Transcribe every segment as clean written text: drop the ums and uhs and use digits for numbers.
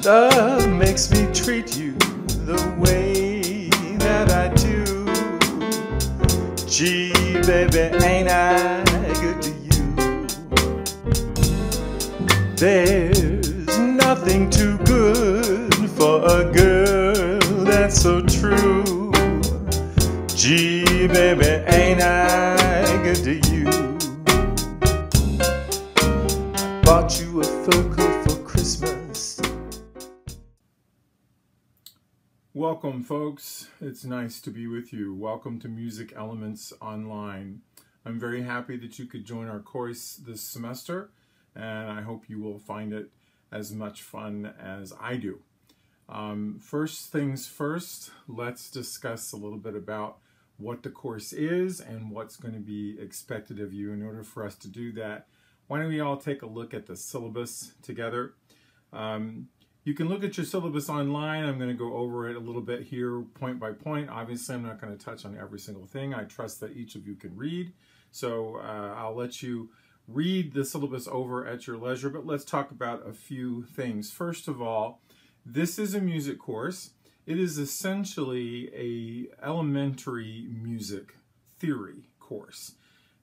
Love makes me treat you the way that I do. Gee, baby, ain't I good to you? There's nothing too good for a girl that's so true. Gee, baby, ain't I good to you? I bought you a fur coat for Christmas. Welcome, folks. It's nice to be with you. Welcome to Music Elements Online. I'm very happy that you could join our course this semester, and I hope you will find it as much fun as I do. First things first, let's discuss a little bit about what the course is and what's going to be expected of you. In order for us to do that, why don't we all take a look at the syllabus together? You can look at your syllabus online. I'm going to go over it a little bit here, point by point. Obviously, I'm not going to touch on every single thing. I trust that each of you can read. So I'll let you read the syllabus over at your leisure, but let's talk about a few things. First of all, this is a music course. It is essentially an elementary music theory course.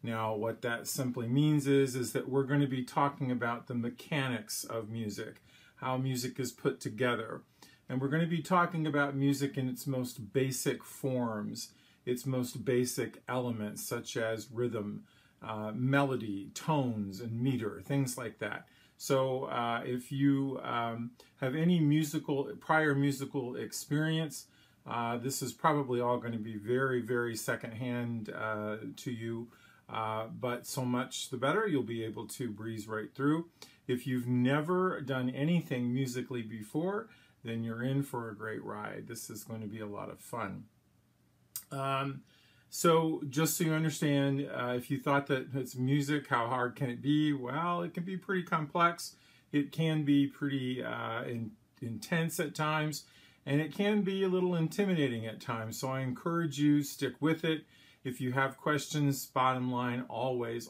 Now, what that simply means is that we're going to be talking about the mechanics of music, how music is put together. And we're going to be talking about music in its most basic forms, its most basic elements, such as rhythm, melody, tones, and meter, things like that. So if you have any prior musical experience, this is probably all going to be very, very secondhand to you. But so much the better. You'll be able to breeze right through. If you've never done anything musically before, then you're in for a great ride. This is going to be a lot of fun. So just so you understand, if you thought that it's music, how hard can it be? Well, it can be pretty complex. It can be pretty intense at times, and it can be a little intimidating at times. So I encourage you, stick with it. If you have questions, bottom line, always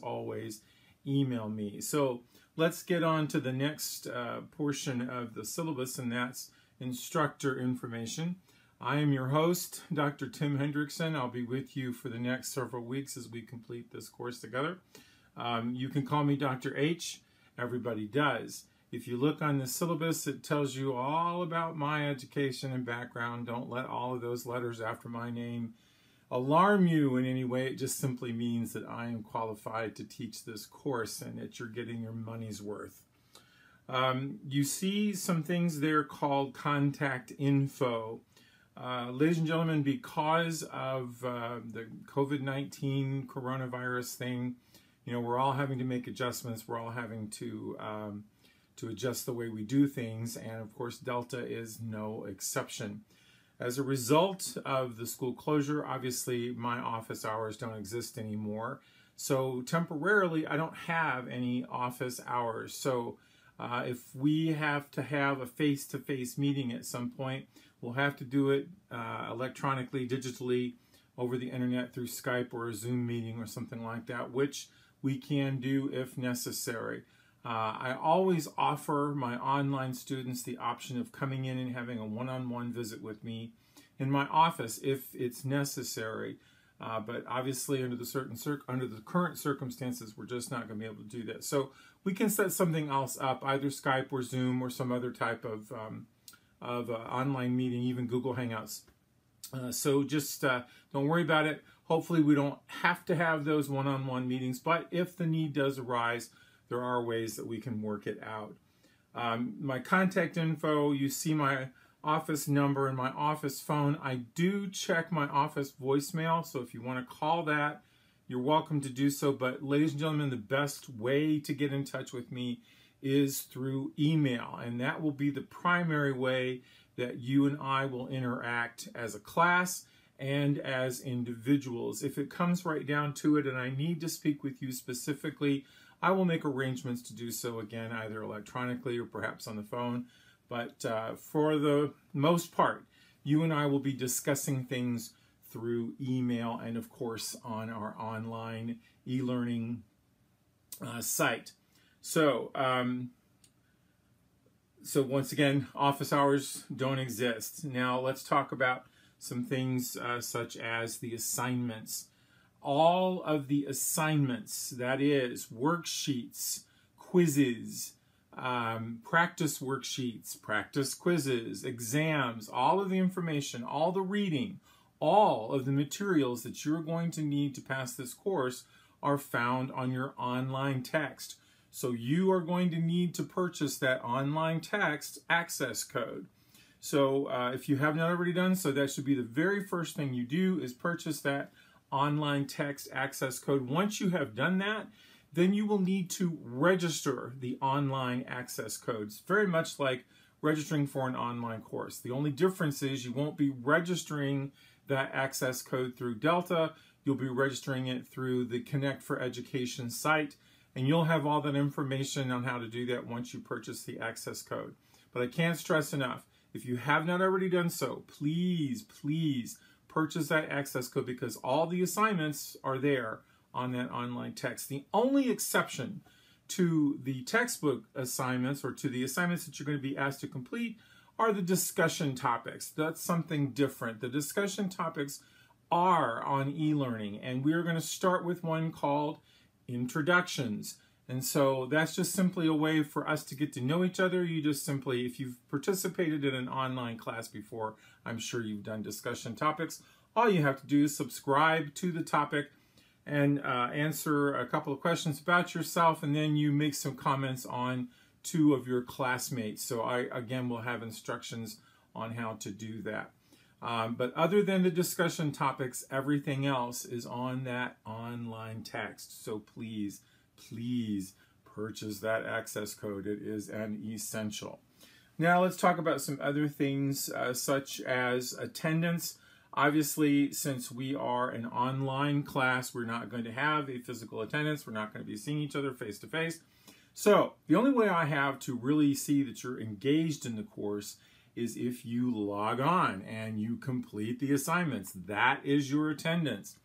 email me. So let's get on to the next portion of the syllabus, and that's instructor information. I am your host, Dr. Tim Hendrickson. I'll be with you for the next several weeks as we complete this course together. You can call me Dr. H. Everybody does. If you look on the syllabus, it tells you all about my education and background. Don't let all of those letters after my name alarm you in any way. It just simply means that I am qualified to teach this course and that you're getting your money's worth. You see some things there called contact info. Ladies and gentlemen, because of the COVID-19 coronavirus thing, you know, we're all having to make adjustments. We're all having to adjust the way we do things, and of course Delta is no exception. As a result of the school closure, obviously my office hours don't exist anymore. So temporarily I don't have any office hours. So if we have to have a face-to-face meeting at some point, we'll have to do it electronically, digitally, over the internet through Skype or a Zoom meeting or something like that, which we can do if necessary. I always offer my online students the option of coming in and having a one-on-one visit with me in my office if it's necessary. But obviously under the current circumstances, we're just not going to be able to do that. So we can set something else up, either Skype or Zoom or some other type of online meeting, even Google Hangouts. So just don't worry about it. Hopefully we don't have to have those one-on-one meetings, but if the need does arise, there are ways that we can work it out. My contact info, you see my office number and my office phone. I do check my office voicemail, so if you want to call that, you're welcome to do so. But ladies and gentlemen, the best way to get in touch with me is through email, and that will be the primary way that you and I will interact as a class and as individuals. If it comes right down to it and I need to speak with you specifically, I will make arrangements to do so, again, either electronically or perhaps on the phone. But for the most part, you and I will be discussing things through email and, of course, on our online e-learning site. So So once again, office hours don't exist. Now let's talk about some things such as the assignments. All of the assignments, that is, worksheets, quizzes, practice worksheets, practice quizzes, exams, all of the information, all the reading, all of the materials that you're going to need to pass this course are found on your online text. So you are going to need to purchase that online text access code. So if you have not already done so, that should be the very first thing you do, is purchase that online text access code. Once you have done that, then you will need to register the online access codes, very much like registering for an online course. The only difference is you won't be registering that access code through Delta. You'll be registering it through the Connect for Education site, and you'll have all that information on how to do that once you purchase the access code. But I can't stress enough, if you have not already done so, please, please purchase that access code, because all the assignments are there on that online text. The only exception to the textbook assignments, or to the assignments that you're going to be asked to complete, are the discussion topics. That's something different. The discussion topics are on e-learning, and we're going to start with one called Introductions. And so that's just simply a way for us to get to know each other. You just simply, if you've participated in an online class before, I'm sure you've done discussion topics. All you have to do is subscribe to the topic and answer a couple of questions about yourself, and then you make some comments on two of your classmates. So I, again, will have instructions on how to do that. But other than the discussion topics, everything else is on that online text. So please, please purchase that access code. It is an essential. Now let's talk about some other things such as attendance. Obviously, since we are an online class, we're not going to have a physical attendance. We're not going to be seeing each other face to face. So the only way I have to really see that you're engaged in the course is if you log on and you complete the assignments. That is your attendance.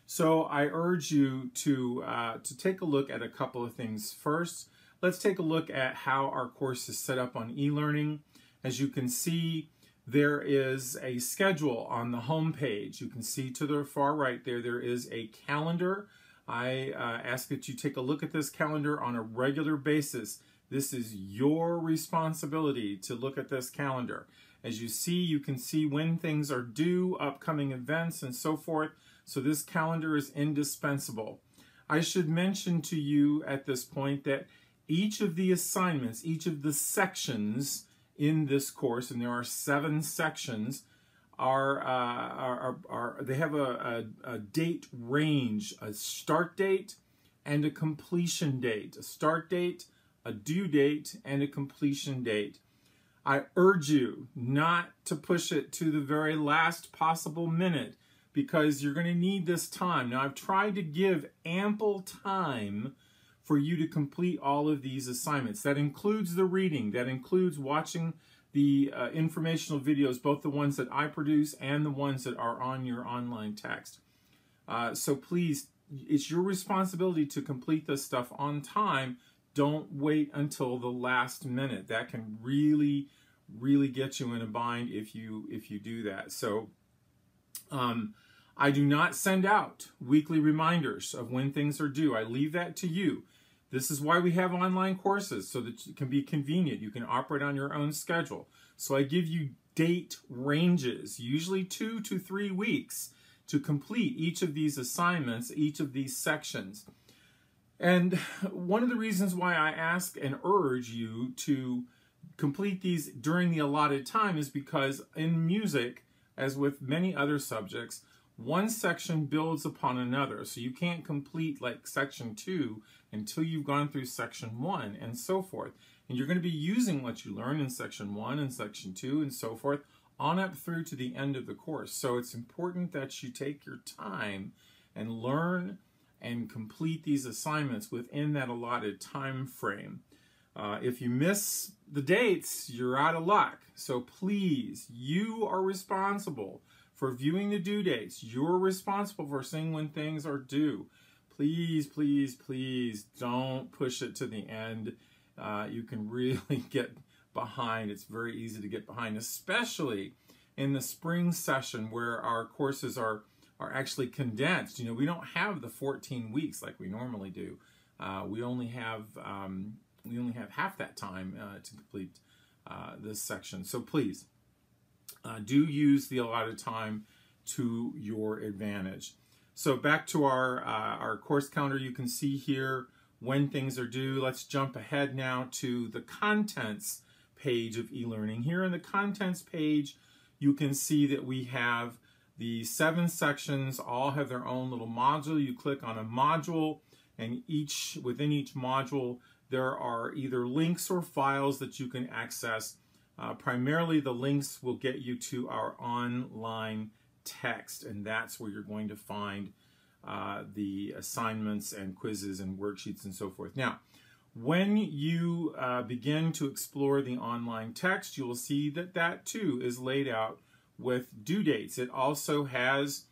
So I urge you to take a look at a couple of things. First, let's take a look at how our course is set up on e-learning. As you can see, there is a schedule on the home page. You can see to the far right there is a calendar. I ask that you take a look at this calendar on a regular basis. This is your responsibility to look at this calendar. As you see, you can see when things are due, upcoming events, and so forth. So this calendar is indispensable. I should mention to you at this point that each of the assignments, each of the sections in this course, and there are 7 sections, they have a date range, a start date and a completion date. A start date, a due date, and a completion date. I urge you not to push it to the very last possible minute, because you're going to need this time. Now, I've tried to give ample time for you to complete all of these assignments. That includes the reading, that includes watching the informational videos, both the ones that I produce and the ones that are on your online text. So please, it's your responsibility to complete this stuff on time. Don't wait until the last minute. That can really, really get you in a bind if you do that. So I do not send out weekly reminders of when things are due. I leave that to you. This is why we have online courses, so that it can be convenient. You can operate on your own schedule. So I give you date ranges, usually 2 to 3 weeks, to complete each of these assignments, each of these sections. And one of the reasons why I ask and urge you to complete these during the allotted time is because in music, as with many other subjects, one section builds upon another. So you can't complete like section 2 until you've gone through section 1 and so forth. And you're going to be using what you learn in section 1 and section 2 and so forth on up through to the end of the course. So it's important that you take your time and learn and complete these assignments within that allotted time frame. If you miss the dates, you're out of luck. So please, you are responsible for viewing the due dates. You're responsible for seeing when things are due. Please, please, please don't push it to the end. You can really get behind. It's very easy to get behind, especially in the spring session where our courses are actually condensed. You know, we don't have the 14 weeks like we normally do. We only have half that time to complete this section. So please do use the allotted time to your advantage. So back to our course calendar, you can see here when things are due. Let's jump ahead now to the contents page of eLearning. Here in the contents page, you can see that we have the 7 sections, all have their own little module. You click on a module, and within each module, there are either links or files that you can access. Primarily, the links will get you to our online text, and that's where you're going to find the assignments and quizzes and worksheets and so forth. Now, when you begin to explore the online text, you will see that too is laid out with due dates. It also has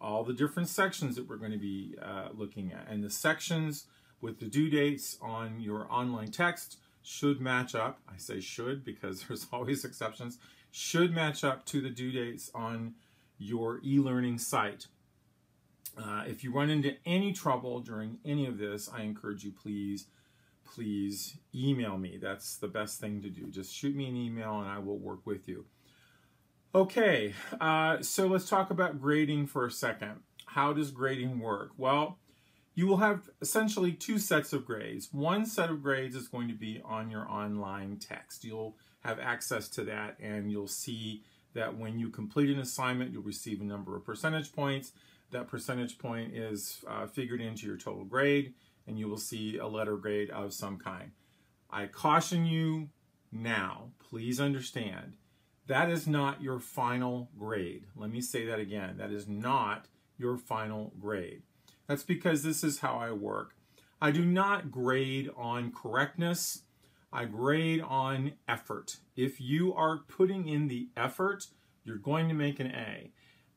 all the different sections that we're going to be looking at, and the sections with the due dates on your online text should match up. I say should because there's always exceptions. Should match up to the due dates on your eLearning site. If you run into any trouble during any of this, I encourage you, please email me. That's the best thing to do. Just shoot me an email and I will work with you. Okay, so let's talk about grading for a second. How does grading work? Well, you will have essentially 2 sets of grades. One set of grades is going to be on your online text. You'll have access to that, and you'll see that when you complete an assignment, you'll receive a number of percentage points. That percentage point is figured into your total grade, and you will see a letter grade of some kind. I caution you now, please understand, that is not your final grade. Let me say that again. That is not your final grade. That's because this is how I work. I do not grade on correctness. I grade on effort. If you are putting in the effort, you're going to make an A.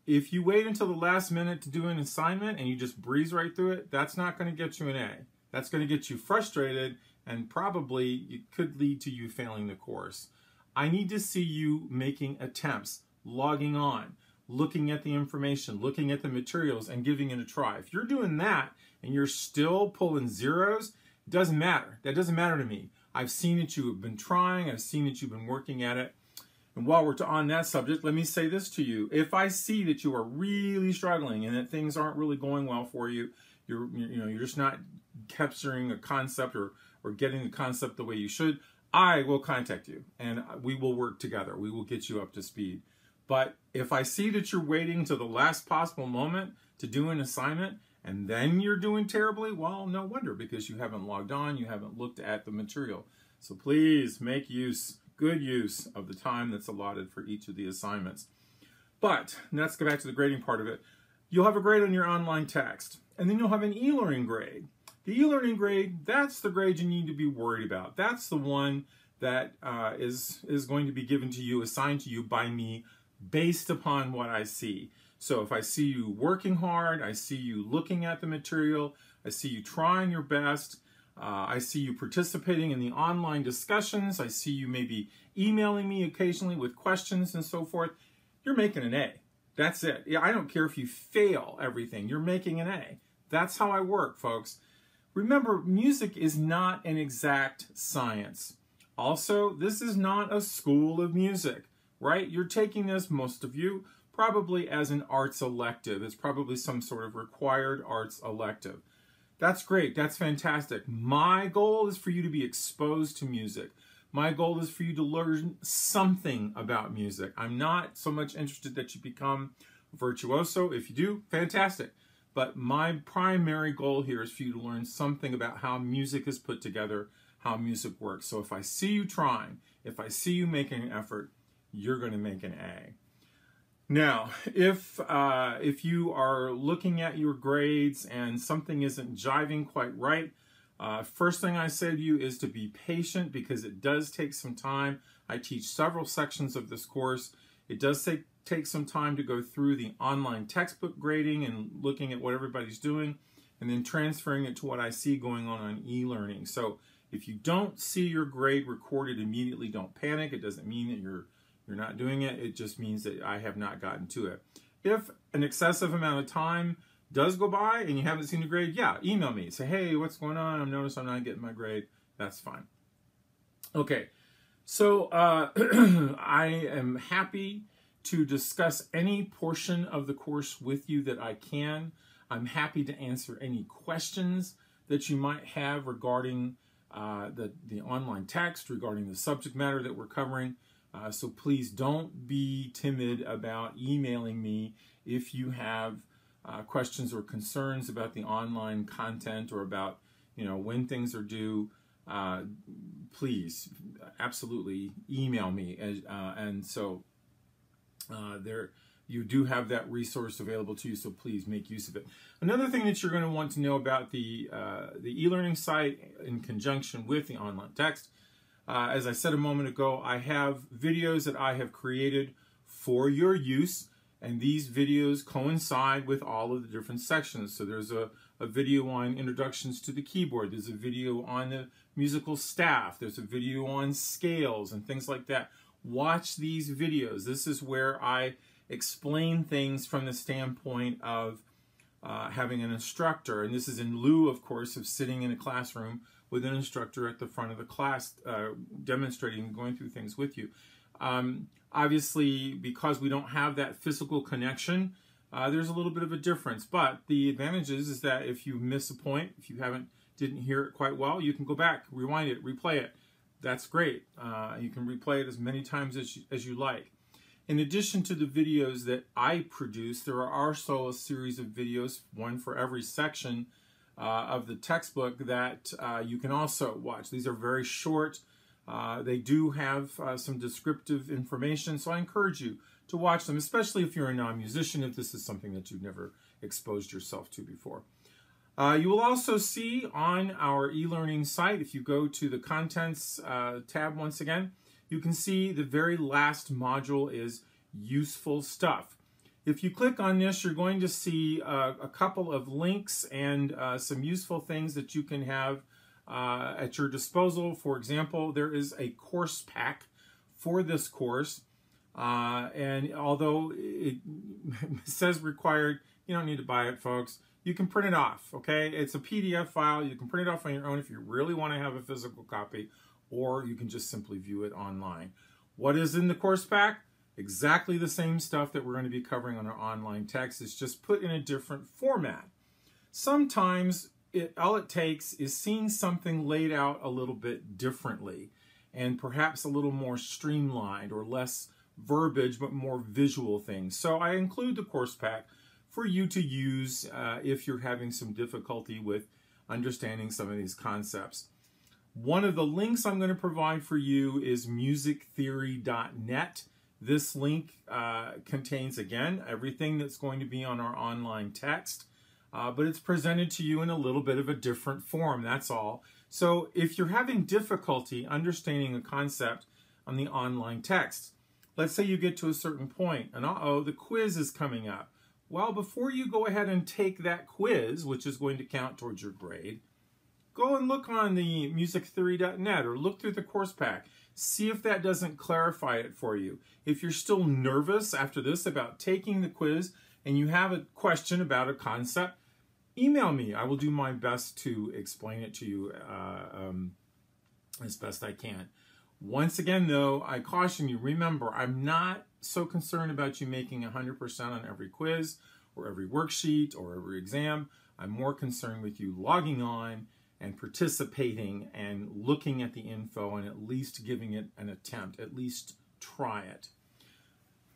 If you wait until the last minute to do an assignment and you just breeze right through it, that's not going to get you an A. That's going to get you frustrated, and probably it could lead to you failing the course. I need to see you making attempts, logging on, looking at the information, looking at the materials, and giving it a try. If you're doing that and you're still pulling zeros, it doesn't matter. That doesn't matter to me. I've seen that you have been trying. I've seen that you've been working at it. And while we're on that subject, let me say this to you. If I see that you are really struggling and that things aren't really going well for you, you're just not capturing a concept or getting the concept the way you should, I will contact you and we will work together. We will get you up to speed. But if I see that you're waiting to the last possible moment to do an assignment and then you're doing terribly, well, no wonder, because you haven't logged on, you haven't looked at the material. So please make good use of the time that's allotted for each of the assignments. But let's go back to the grading part of it. You'll have a grade on your online text, and then you'll have an e-learning grade. The e-learning grade, that's the grade you need to be worried about. That's the one that is going to be given to you, assigned to you by me based upon what I see. So if I see you working hard, I see you looking at the material, I see you trying your best, I see you participating in the online discussions, I see you maybe emailing me occasionally with questions and so forth, you're making an A. That's it. I don't care if you fail everything, you're making an A. That's how I work, folks. Remember, music is not an exact science. Also, this is not a school of music, right? You're taking this, most of you, probably as an arts elective. It's probably some sort of required arts elective. That's great. That's fantastic. My goal is for you to be exposed to music. My goal is for you to learn something about music. I'm not so much interested that you become a virtuoso. If you do, fantastic. But my primary goal here is for you to learn something about how music is put together, how music works. So if I see you trying, if I see you making an effort, you're going to make an A. Now, if you are looking at your grades and something isn't jiving quite right, first thing I say to you is to be patient, because it does take some time. I teach several sections of this course. It does take some time to go through the online textbook grading and looking at what everybody's doing, and then transferring it to what I see going on e-learning. So If you don't see your grade recorded immediately, don't panic. It doesn't mean that you're not doing it. It just means that I have not gotten to it. If an excessive amount of time does go by and you haven't seen the grade, yeah, email me. Say, hey, what's going on? I've noticed I'm not getting my grade. That's fine. Okay, so I am happy to discuss any portion of the course with you that I can. I'm happy to answer any questions that you might have regarding the online text, regarding the subject matter that we're covering. So please don't be timid about emailing me if you have questions or concerns about the online content or about when things are due. Please, absolutely email me, and so there you do have that resource available to you. So please make use of it. Another thing that you're going to want to know about the e-learning site in conjunction with the online text. As I said a moment ago, I have videos that I have created for your use, and these videos coincide with all of the different sections. So there's a video on introductions to the keyboard, there's a video on the musical staff, there's a video on scales and things like that. Watch these videos. This is where I explain things from the standpoint of having an instructor, and this is in lieu, of course, of sitting in a classroom with an instructor at the front of the class demonstrating and going through things with you. Obviously, because we don't have that physical connection, there's a little bit of a difference. But the advantage is that if you miss a point, if you didn't hear it quite well, you can go back, rewind it, replay it. That's great. You can replay it as many times as you like. In addition to the videos that I produce, there are also a series of videos, one for every section of the textbook, that you can also watch. These are very short. They do have some descriptive information, so I encourage you to watch them, especially if you're a non-musician, if this is something that you've never exposed yourself to before. You will also see on our e-learning site, if you go to the Contents tab once again, you can see the very last module is Useful Stuff. If you click on this, you're going to see a couple of links and some useful things that you can have at your disposal. For example, there is a course pack for this course, and although it says required, you don't need to buy it, folks. You can print it off, okay? It's a PDF file. You can print it off on your own if you really want to have a physical copy, or you can just simply view it online. What is in the course pack? Exactly the same stuff that we're going to be covering on our online text. It's just put in a different format. Sometimes all it takes is seeing something laid out a little bit differently and perhaps a little more streamlined or less verbiage but more visual things. So I include the course pack for you to use if you're having some difficulty with understanding some of these concepts. One of the links I'm going to provide for you is musictheory.net. This link contains, again, everything that's going to be on our online text, but it's presented to you in a little bit of a different form, that's all. So if you're having difficulty understanding a concept on the online text, let's say you get to a certain point and the quiz is coming up. Well, before you go ahead and take that quiz, which is going to count towards your grade, go and look on the musictheory.net or look through the course pack. See if that doesn't clarify it for you. If you're still nervous after this about taking the quiz and you have a question about a concept, email me. I will do my best to explain it to you as best I can. Once again, though, I caution you, remember, I'm not so concerned about you making 100% on every quiz or every worksheet or every exam. I'm more concerned with you logging on and participating and looking at the info and at least giving it an attempt, at least try it.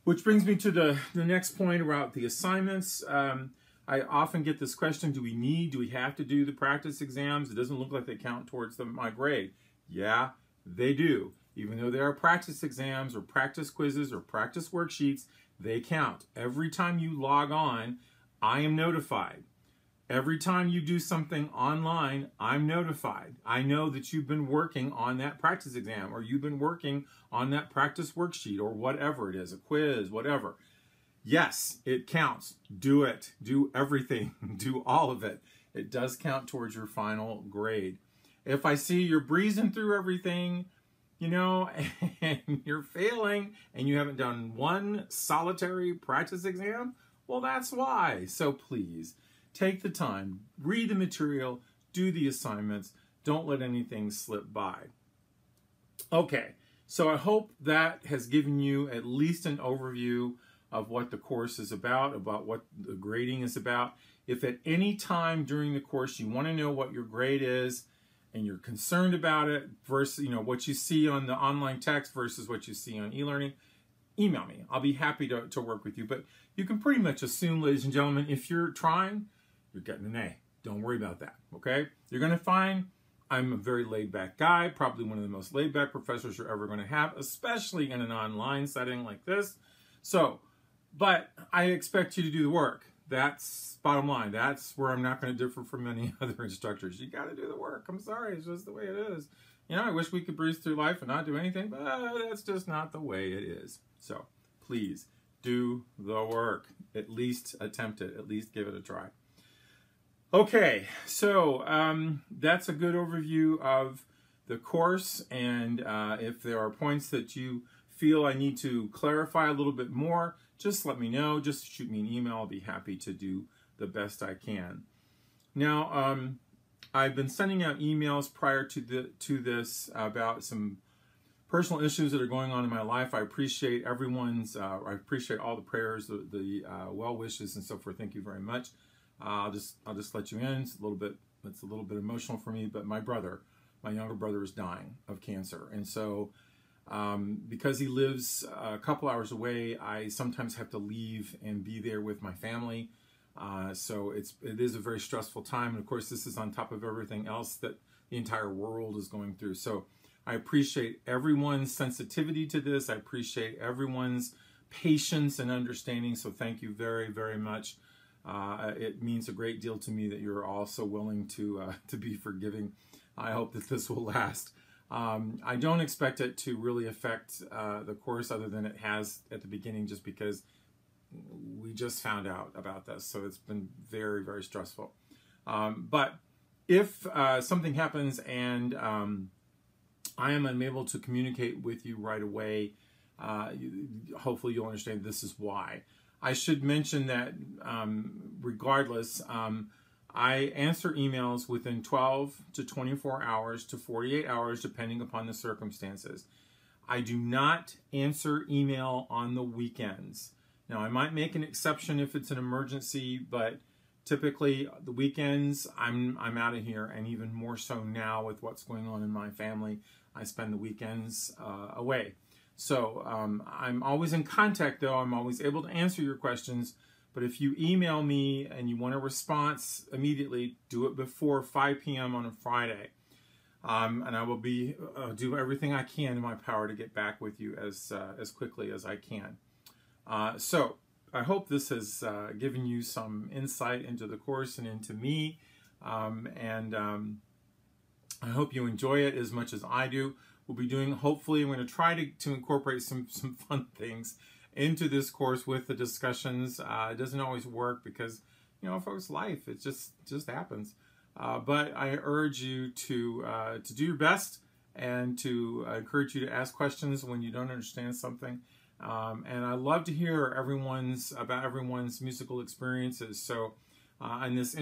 Which brings me to the next point about the assignments. I often get this question, do we have to do the practice exams? It doesn't look like they count towards my grade. Yeah, they do. Even though they are practice exams or practice quizzes or practice worksheets, they count. Every time you log on, I am notified. Every time you do something online, I'm notified. I know that you've been working on that practice exam or you've been working on that practice worksheet or whatever it is, a quiz, whatever. Yes, it counts. Do it. Do everything. Do all of it. It does count towards your final grade. If I see you're breezing through everything, you know, and you're failing and you haven't done one solitary practice exam, well, that's why. So please take the time, read the material, do the assignments. Don't let anything slip by. Okay, so I hope that has given you at least an overview of what the course is about what the grading is about. If at any time during the course you want to know what your grade is and you're concerned about it versus, you know, what you see on the online text versus what you see on e-learning, email me. I'll be happy to work with you. But you can pretty much assume, ladies and gentlemen, if you're trying, you're getting an A. Don't worry about that, okay? You're going to find I'm a very laid-back guy, probably one of the most laid-back professors you're ever going to have, especially in an online setting like this. So, but I expect you to do the work. That's bottom line. That's where I'm not going to differ from many other instructors. You got to do the work. I'm sorry. It's just the way it is. You know, I wish we could breeze through life and not do anything, but that's just not the way it is. So please do the work. At least attempt it. At least give it a try. Okay, so that's a good overview of the course. And if there are points that you feel I need to clarify a little bit more, just let me know. Just shoot me an email. I'll be happy to do the best I can. Now, I've been sending out emails prior to this about some personal issues that are going on in my life. I appreciate everyone's, I appreciate all the prayers, the well wishes and so forth. Thank you very much. I'll just let you in. It's a little bit emotional for me, but my younger brother is dying of cancer. And so, because he lives a couple hours away, I sometimes have to leave and be there with my family. So it is a very stressful time. And of course, this is on top of everything else that the entire world is going through. So I appreciate everyone's sensitivity to this. I appreciate everyone's patience and understanding. So thank you very, very much. It means a great deal to me that you're all so willing to be forgiving. I hope that this will last. I don't expect it to really affect the course other than it has at the beginning, just because we just found out about this. So it's been very, very stressful. But if something happens and I am unable to communicate with you right away, hopefully you'll understand this is why. I should mention that regardless, I answer emails within 12 to 24 hours to 48 hours, depending upon the circumstances. I do not answer email on the weekends. Now, I might make an exception if it's an emergency, but typically the weekends, I'm out of here, and even more so now with what's going on in my family, I spend the weekends away. So I'm always in contact, though. I'm always able to answer your questions. But if you email me and you want a response immediately, do it before 5 p.m. on a Friday. And I will do everything I can in my power to get back with you as quickly as I can. So I hope this has given you some insight into the course and into me. And I hope you enjoy it as much as I do. We'll be doing, hopefully, I'm going to try to incorporate some fun things into this course with the discussions. It doesn't always work because, you know, folks, life, it just happens. But I urge you to do your best and to encourage you to ask questions when you don't understand something. And I love to hear about everyone's musical experiences. So in this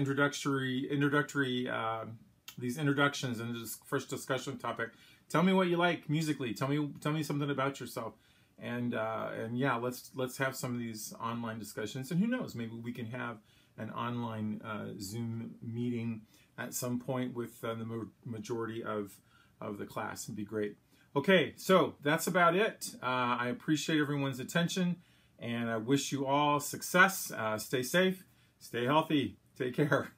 these introductions and this first discussion topic, tell me what you like musically. Tell me something about yourself. And yeah, let's have some of these online discussions. And who knows, maybe we can have an online Zoom meeting at some point with the majority of the class. It'd be great. Okay, so that's about it. I appreciate everyone's attention, and I wish you all success. Stay safe, stay healthy, take care.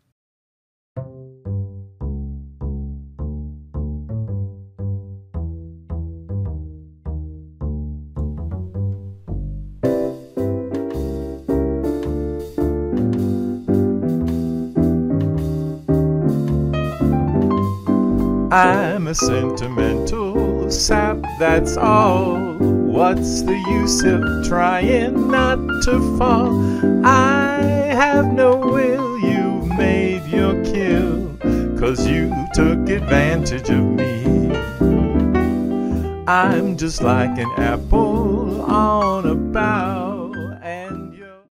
I'm a sentimental sap, that's all. What's the use of trying not to fall? I have no will, you've made your kill, 'cause 'cause you took advantage of me. I'm just like an apple on a bough.